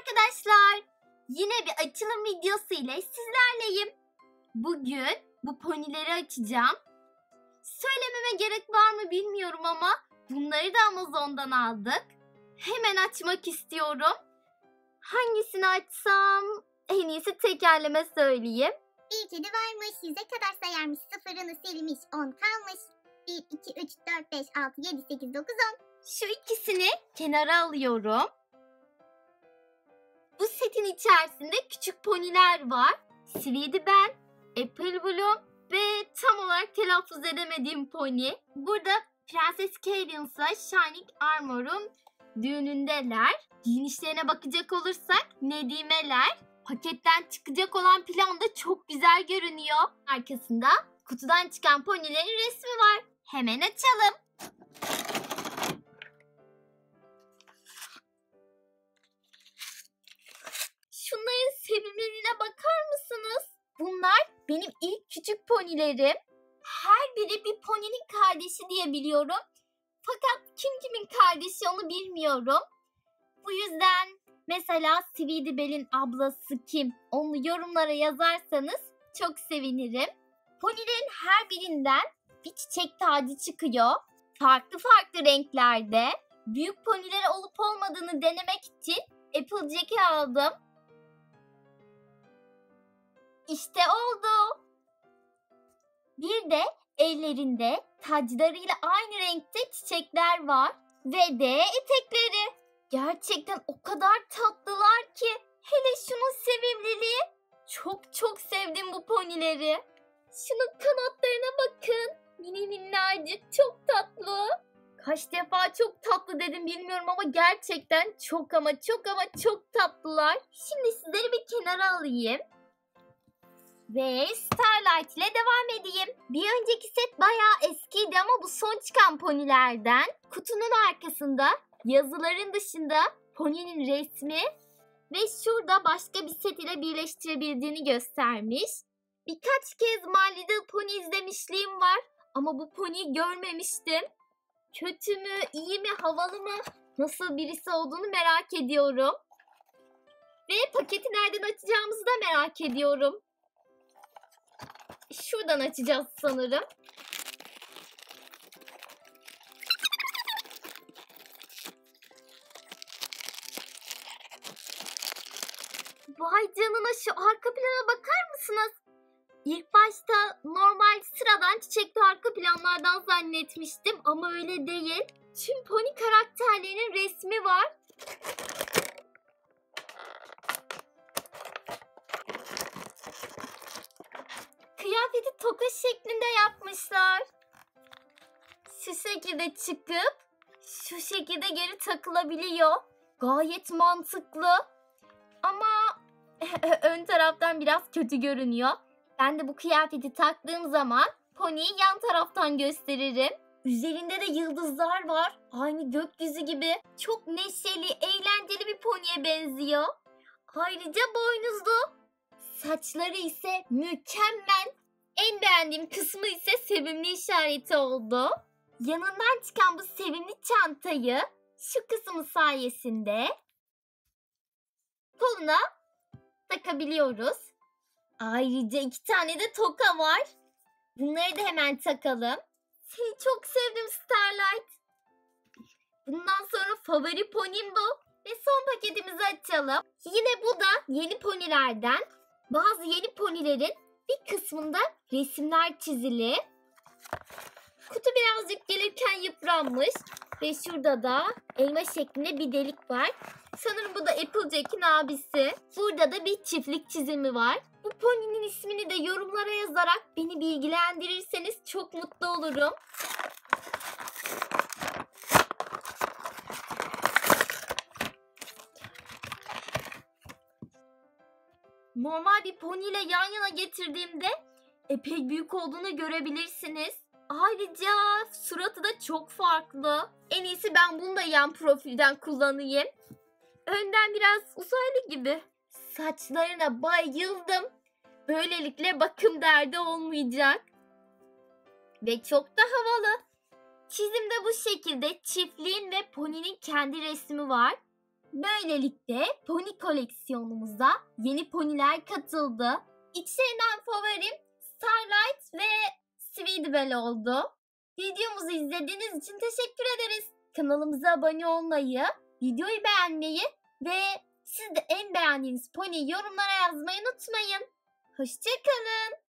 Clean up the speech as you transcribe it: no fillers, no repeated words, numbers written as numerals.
arkadaşlar. Yine bir açılım videosu ile sizlerleyim. Bugün bu ponileri açacağım. Söylememe gerek var mı bilmiyorum ama bunları da Amazon'dan aldık. Hemen açmak istiyorum. Hangisini açsam en iyisi tekerleme söyleyeyim. Bir kedi varmış, 100'e kadar sayarmış, sıfırını silmiş, 10 kalmış. 1, 2, 3, 4, 5, 6, 7, 8, 9, 10. Şu ikisini kenara alıyorum. Bu setin içerisinde küçük poniler var. Sweetie Ben, Apple Bloom ve tam olarak telaffuz edemediğim pony. Burada Prenses Cadence'la Shining Armor'un düğünündeler. Giyinişlerine bakacak olursak Nedime'ler. Paketten çıkacak olan plan da çok güzel görünüyor. Arkasında kutudan çıkan ponilerin resmi var. Hemen açalım. Şunların sevimlerine bakar mısınız? Bunlar benim ilk küçük ponilerim. Her biri bir poninin kardeşi diye biliyorum. Fakat kim kimin kardeşi onu bilmiyorum. Bu yüzden mesela Sweetie Belle'in ablası kim? Onu yorumlara yazarsanız çok sevinirim. Ponilerin her birinden bir çiçek tacı çıkıyor. Farklı farklı renklerde. Büyük poniler olup olmadığını denemek için Applejack'i aldım. İşte oldu. Bir de ellerinde taclarıyla aynı renkte çiçekler var. Ve de etekleri. Gerçekten o kadar tatlılar ki. Hele şunun sevimliliği. Çok sevdim bu ponileri. Şunun kanatlarına bakın. Mini minnacık, çok tatlı. Kaç defa çok tatlı dedim bilmiyorum ama gerçekten çok çok tatlılar. Şimdi sizleri bir kenara alayım. Ve Starlight ile devam edeyim. Bir önceki set bayağı eskiydi ama bu son çıkan ponilerden. Kutunun arkasında yazıların dışında poninin resmi ve şurada başka bir set ile birleştirebildiğini göstermiş. Birkaç kez My Little Pony izlemişliğim var ama bu poniyi görmemiştim. Kötü mü, iyi mi, havalı mı, nasıl birisi olduğunu merak ediyorum. Ve paketi nereden açacağımızı da merak ediyorum. Şuradan açacağız sanırım. Vay canına, şu arka plana bakar mısınız? İlk başta normal sıradan çiçekli arka planlardan zannetmiştim ama öyle değil. Tüm pony karakterlerinin resmi var. Kıyafeti toka şeklinde yapmışlar. Şu şekilde çıkıp şu şekilde geri takılabiliyor. Gayet mantıklı. Ama ön taraftan biraz kötü görünüyor. Ben de bu kıyafeti taktığım zaman poniyi yan taraftan gösteririm. Üzerinde de yıldızlar var. Aynı gökyüzü gibi. Çok neşeli, eğlenceli bir poniye benziyor. Ayrıca boynuzlu. Saçları ise mükemmel. En beğendiğim kısmı ise sevimli işareti oldu. Yanından çıkan bu sevimli çantayı şu kısmı sayesinde koluna takabiliyoruz. Ayrıca 2 tane de toka var. Bunları da hemen takalım. Seni çok sevdim Starlight. Bundan sonra favori ponim bu. Ve son paketimizi açalım. Yine bu da yeni ponilerden. Bazı yeni ponilerin bir kısmında resimler çizili. Kutu birazcık gelirken yıpranmış. Ve şurada da elma şeklinde bir delik var. Sanırım bu da Applejack'in abisi. Burada da bir çiftlik çizimi var. Bu poninin ismini de yorumlara yazarak beni bilgilendirirseniz çok mutlu olurum. Normal bir pony ile yan yana getirdiğimde epey büyük olduğunu görebilirsiniz. Ayrıca suratı da çok farklı. En iyisi ben bunu da yan profilden kullanayım. Önden biraz uzaylı gibi. Saçlarına bayıldım. Böylelikle bakım derdi olmayacak. Ve çok da havalı. Çizimde bu şekilde çiftliğin ve poninin kendi resmi var. Böylelikle pony koleksiyonumuza yeni poniler katıldı. İçlerinden favorim Starlight ve Sweetbelle oldu. Videomuzu izlediğiniz için teşekkür ederiz. Kanalımıza abone olmayı, videoyu beğenmeyi ve siz de en beğendiğiniz pony'yi yorumlara yazmayı unutmayın. Hoşça kalın.